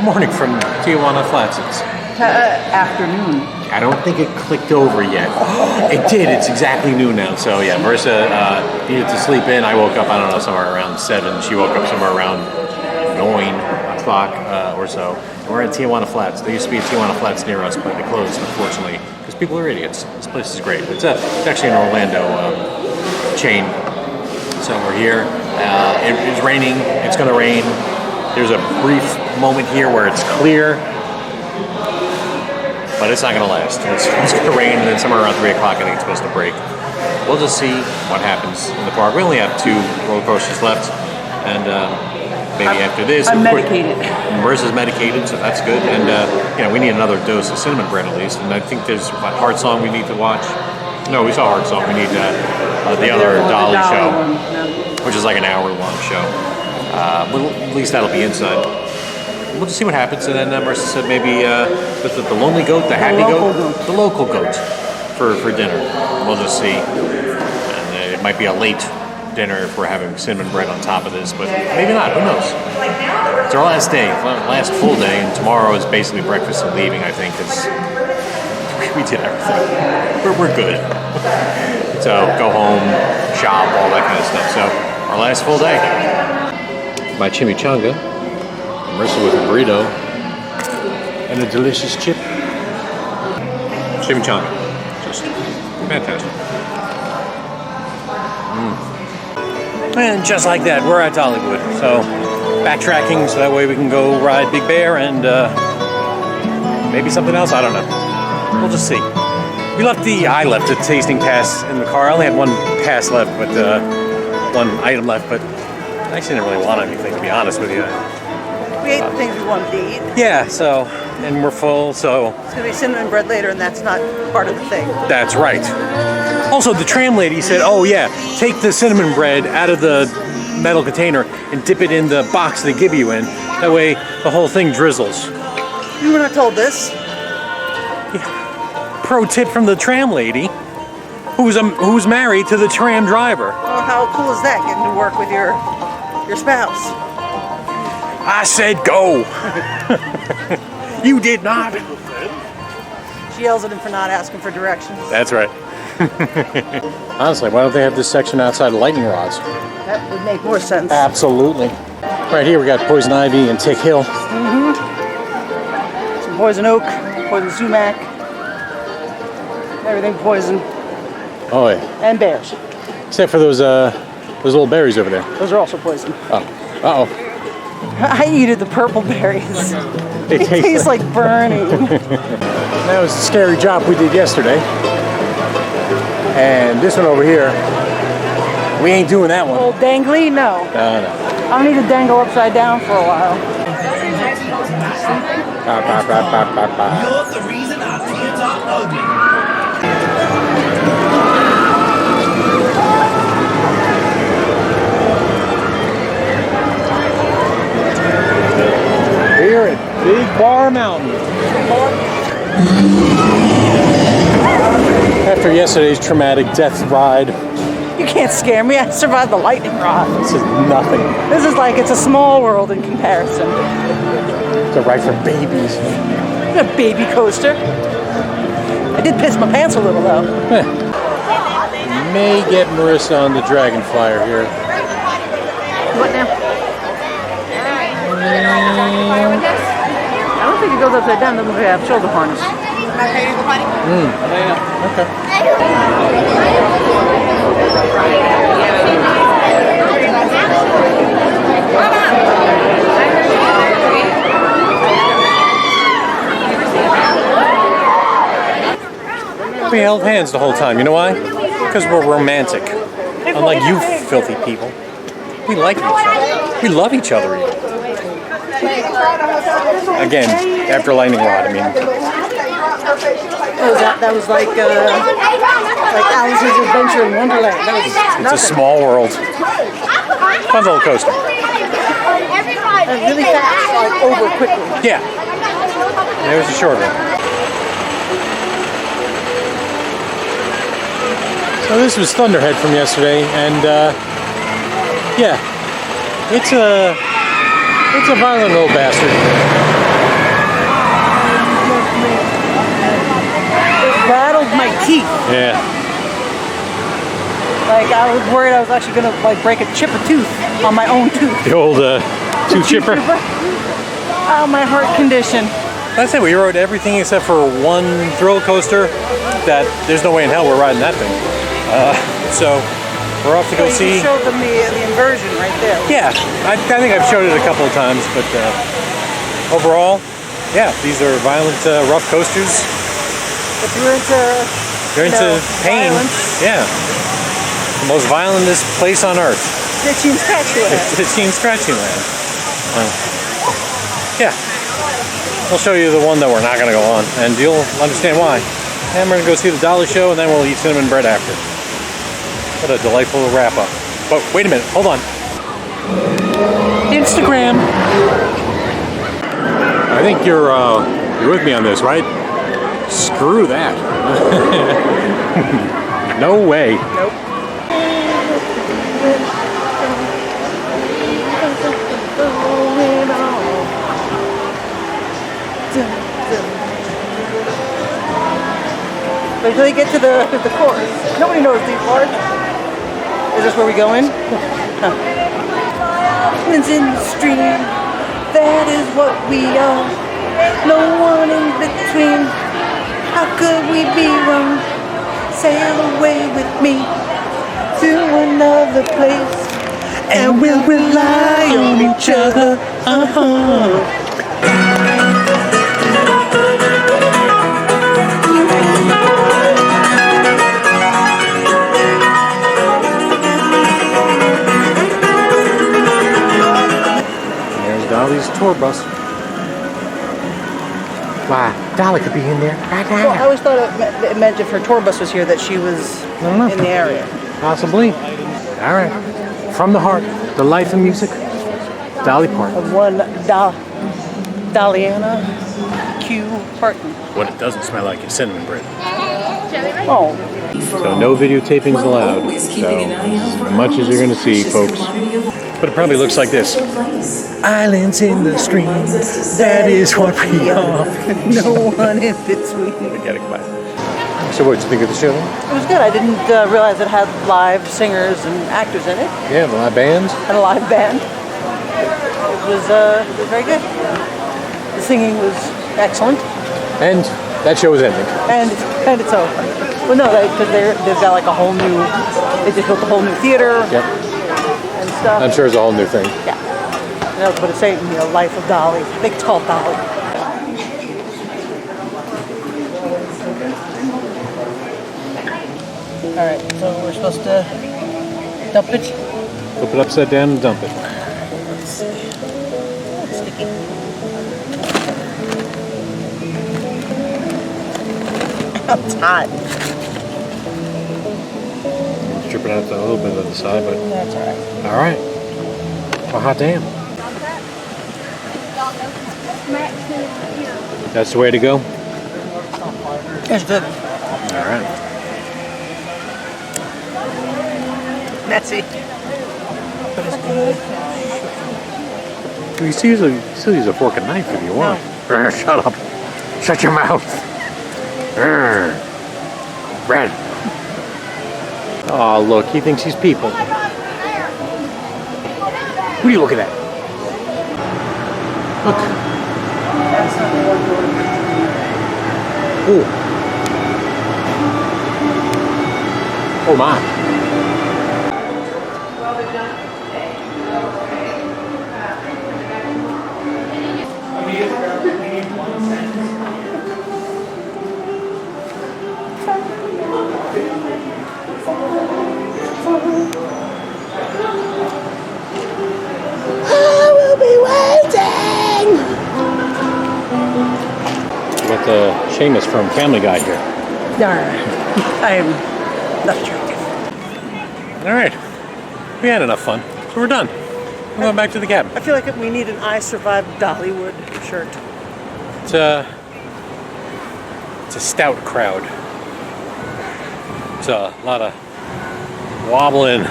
Good morning from Tijuana Flats. It's afternoon. I don't think it clicked over yet. It did. It's exactly noon now. So yeah, Marissa needed to sleep in. I woke up, I don't know, somewhere around 7. She woke up somewhere around 9 o'clock or so. And we're at Tijuana Flats. There used to be a Tijuana Flats near us, but they closed, unfortunately, because people are idiots. This place is great. It's actually an Orlando chain. So we're here. It's raining. It's going to rain. There's a brief moment here where it's clear, but it's not going to last. It's going to rain, and then somewhere around 3 o'clock, I think it's supposed to break. We'll just see what happens in the park. We only have 2 roller coasters left, and maybe after this, I'm medicated. Marissa's medicated, so that's good. And we need another dose of cinnamon bread at least. And I think there's a Heart Song we need to watch. No, we saw Heart Song. We need the other Dolly show, which is like an hour-long show. But at least that'll be inside. We'll just see what happens. And then Marissa said maybe the lonely goat, the happy goat, the local goat for dinner. We'll just see. And it might be a late dinner if we're having cinnamon bread on top of this, but maybe not. Who knows? It's our last day, last full day, and tomorrow is basically breakfast and leaving, I think, because we did everything. We're good. So go home, shop, all that kind of stuff. So our last full day. My chimichanga, Marissa with a burrito, and a delicious chip. Chimichanga, just fantastic. And just like that, we're at Dollywood. So backtracking so that way we can go ride Big Bear and maybe something else. I don't know. We'll just see. I left a tasting pass in the car. I only had one pass left, but one item left, but I actually didn't really want anything, to be honest with you. We ate the things we wanted to eat. Yeah, so, and we're full, so. It's going to be cinnamon bread later, and that's not part of the thing. That's right. Also, the tram lady said, oh yeah, take the cinnamon bread out of the metal container and dip it in the box they give you in. That way, the whole thing drizzles. You were not told this. Yeah. Pro tip from the tram lady, who's married to the tram driver. Well, how cool is that, getting to work with your spouse? I said go. You did not. She yells at him for not asking for directions. That's right. Honestly, why don't they have this section outside of lightning rods? That would make more sense. Absolutely. Right here we got poison ivy and tick hill. Mm-hmm. Some poison oak, poison sumac, everything poison. Oh yeah. And bears. Except for those little berries over there. Those are also poison. Oh. Uh-oh. I eated the purple berries. They taste like burning. That was a scary job we did yesterday. And this one over here, we ain't doing that one. Old dangly? No. No. I'll need to dangle upside down for a while. You're the reason our kids are ugly. Here at Big Bar Mountain. After yesterday's traumatic death ride. You can't scare me. I survived the lightning rod. This is nothing. This is like, it's a small world in comparison. It's a ride for babies. A baby coaster. I did piss my pants a little though. May get Marissa on the Dragon Flyer here. What now? I don't think it goes upside down. Doesn't really have shoulder harness. Okay. We held hands the whole time. You know why? Because we're romantic. Unlike you filthy people. We like each other. We love each other even. Again, after lightning rod, I mean. That was like Alice's Adventure in Wonderland. That was nothing. It's a small world. Fun roller coaster. Really fast, like over quickly. Yeah. There's a short one. So this was Thunderhead from yesterday, and yeah, it's a violent little bastard. my teeth. Yeah. Like I was worried I was actually gonna like chip a tooth on my own tooth. The old tooth chipper. Oh, my heart condition. Like I said, we rode everything except for one thrill coaster that there's no way in hell we're riding that thing. So we're off to go see. You showed them the inversion right there. Yeah, I think I've showed it a couple of times, but overall, yeah, these are violent, rough coasters. If you're into pain, violence, yeah. The most violentest place on earth. Itchy and scratchy land. Itchy and scratchy land. Yeah. We'll show you the one that we're not going to go on, and you'll understand why. And we're going to go see the Dolly show, and then we'll eat cinnamon bread after. What a delightful wrap-up. But wait a minute, hold on. Instagram. I think you're with me on this, right? Screw that. No way. Nope. Wait till you get to the chorus. Nobody knows these parts. Is this where we go in? Huh. It's in the stream. That is what we are. No one in between. How could we be wrong? Sail away with me to another place, and we'll rely on each other. There's Dolly's tour bus. Why, Dolly could be in there right now. Well, I always thought it meant if her tour bus was here that she was in the area. Possibly. All right. From the heart, the life and music, Dolly Parton. Of one Dollyana Q Parton. What it doesn't smell like is cinnamon bread. Oh. So no videotapings allowed. So as much as you're going to see, folks. But it probably looks like this. Islands in the stream, that is what we are. No one in between. Forget it, goodbye. So what did you think of the show? It was good. I didn't realize it had live singers and actors in it. Yeah, the live bands. And a live band. It was very good. The singing was excellent. And that show is ending. And it's over. Well, no, because they've got like a whole new. They just built a whole new theater. Yep. And stuff. I'm sure it's a whole new thing. Yeah. But it's saying, Life of Dolly. I think it's called Dolly. All right, so we're supposed to dump it. Flip it upside down and dump it. Let's see. Oh, it's sticky. It's hot. Strip it out a little bit of the side, but That's all right. all right. Well, hot damn. That's the way to go. It's good. All right. Messy. But it's good. You still use a fork and knife if you want. No. Shut up. Shut your mouth. Red. Oh, look, he thinks he's people. What are you looking at? Look. Oh. Oh my. Seamus from Family Guy here. I am not attractive. All right, we had enough fun, so we're done. We're going back to the cabin. I feel like we need an I Survived Dollywood shirt. It's a stout crowd. It's a lot of wobbling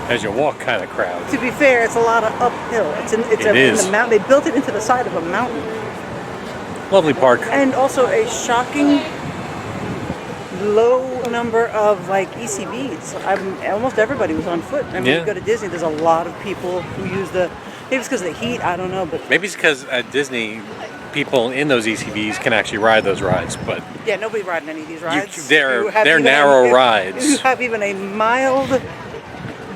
as you walk kind of crowd. To be fair, it's a lot of uphill. It's in the mountain. They built it into the side of a mountain. Lovely park. And also a shocking low number of like ECBs. Almost everybody was on foot. I mean, Yeah. you go to Disney, there's a lot of people who use the. Maybe it's because of the heat. I don't know, but Maybe it's because at Disney, people in those ECVs can actually ride those rides, but yeah, nobody's riding any of these rides. they're You have they're even narrow if rides. you have even a mild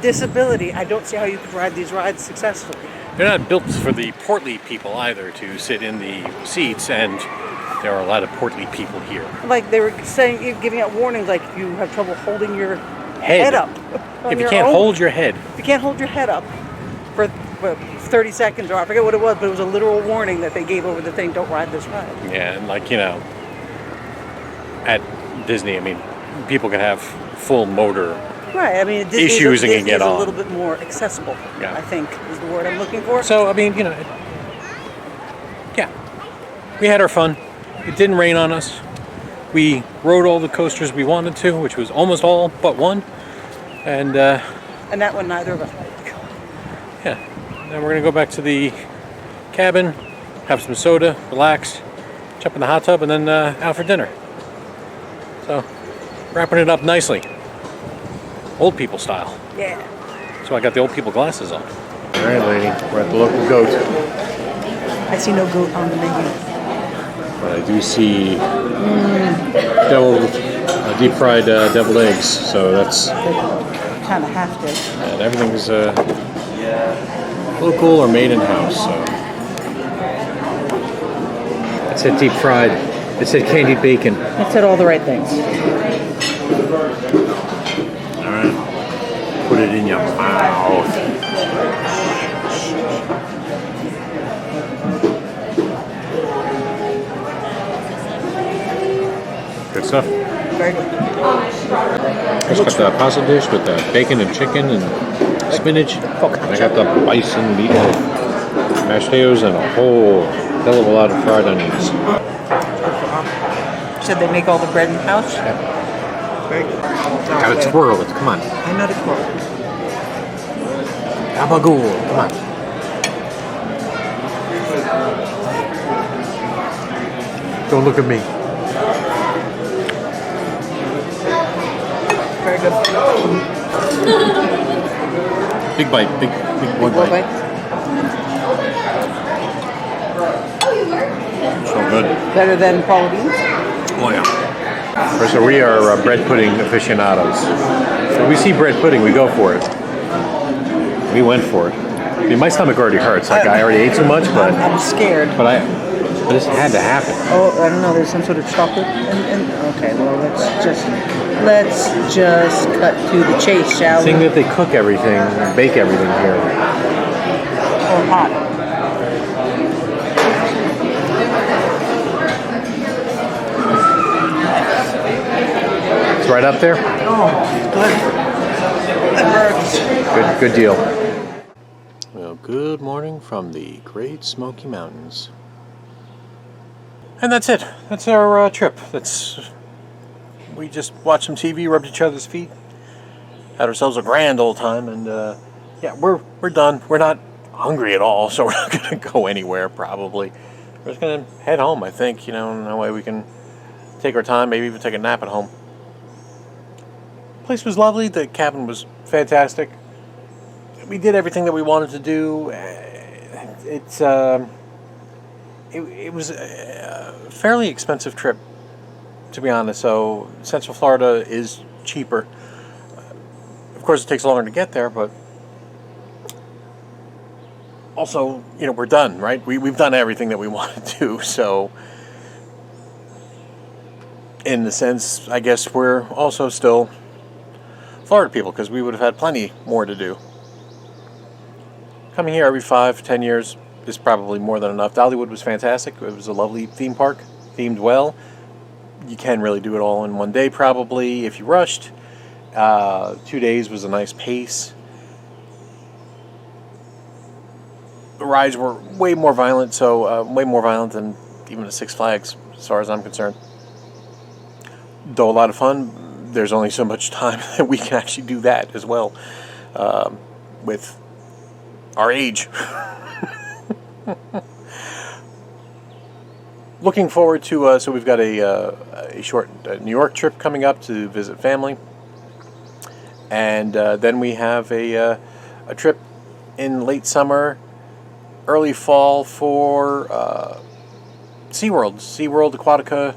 disability, I don't see how you could ride these rides successfully. They're not built for the portly people either to sit in the seats, and there are a lot of portly people here. Like they were saying, giving out warnings, like you have trouble holding your head up. on If you your can't own. hold your head, If you can't hold your head up for 30 seconds, or I forget what it was, but it was a literal warning that they gave over the thing, don't ride this ride. yeah, and like, you know, at Disney, I mean, people can have full motor. Right, I mean, Issues and can Disney get is a on. little bit more accessible, Yeah. I think, is the word I'm looking for. So, I mean, you know, yeah, we had our fun. It didn't rain on us. We rode all the coasters we wanted to, which was almost all but one. And, And that one, neither of us liked. yeah, then we're going to go back to the cabin, have some soda, relax, jump in the hot tub, and then out for dinner. So, wrapping it up nicely. Old people style. Yeah. So I got the old people glasses on. All right, lady, we're at the local goat. I see no goat on the menu. But I do see deep fried deviled eggs, so that's, Kind of have to. and everything's local or made in house. So it said deep fried. It said candied bacon. It said all the right things. All right, put it in your mouth. Good stuff. Very good. Just got the pasta dish with the bacon and chicken and spinach. I got the bison meatloaf, mashed potatoes, and a whole hell of a lot of fried onions. You said they make all the bread in house? Very good. Gotta twirl it. Come on. I know the twirl. Gabagool. Come on. Don't look at me. Very good. Big bite. Big one Boy, bite. So good. Better than Paula Beans? Oh yeah. So we are bread pudding aficionados. If we see bread pudding, we go for it. We went for it. I mean, my stomach already hurts. Like I already ate too much, but I'm scared. but this had to happen. Oh, I don't know. There's some sort of chocolate. Okay, well, let's just cut to the chase, shall we? Seeing that they cook everything, bake everything here. Or hot. It's right up there. Oh, good. That burns. Good deal. Well, good morning from the Great Smoky Mountains. And that's it. That's our trip. We just watched some TV, rubbed each other's feet, had ourselves a grand old time, and yeah, we're done. We're not hungry at all, so we're not going to go anywhere. Probably, we're just going to head home. I think, you know, in that way we can take our time, maybe even take a nap at home. The place was lovely. The cabin was fantastic. We did everything that we wanted to do. It was a fairly expensive trip, to be honest. So Central Florida is cheaper. Of course, it takes longer to get there, but also, you know, we're done, right? We've done everything that we want to do. So, in the sense, I guess we're also still Florida people, because we would have had plenty more to do. Coming here every 5-10 years is probably more than enough. Dollywood was fantastic. It was a lovely theme park, themed well. You can really do it all in one day, probably, if you rushed. 2 days was a nice pace. The rides were way more violent, way more violent than even the Six Flags, as far as I'm concerned. Though a lot of fun, there's only so much time that we can actually do that as well, with our age. looking forward to, so we've got a short New York trip coming up to visit family. And then we have a trip in late summer, early fall for SeaWorld, Aquatica,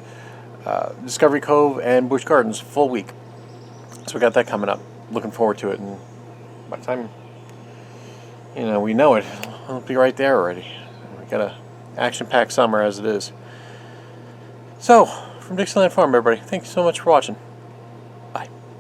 Discovery Cove, and Busch Gardens, full week. So we got that coming up. Looking forward to it. And by the time, we know it, it'll be right there already. We got a action-packed summer as it is. So, from Dixieland Farm, everybody, thank you so much for watching.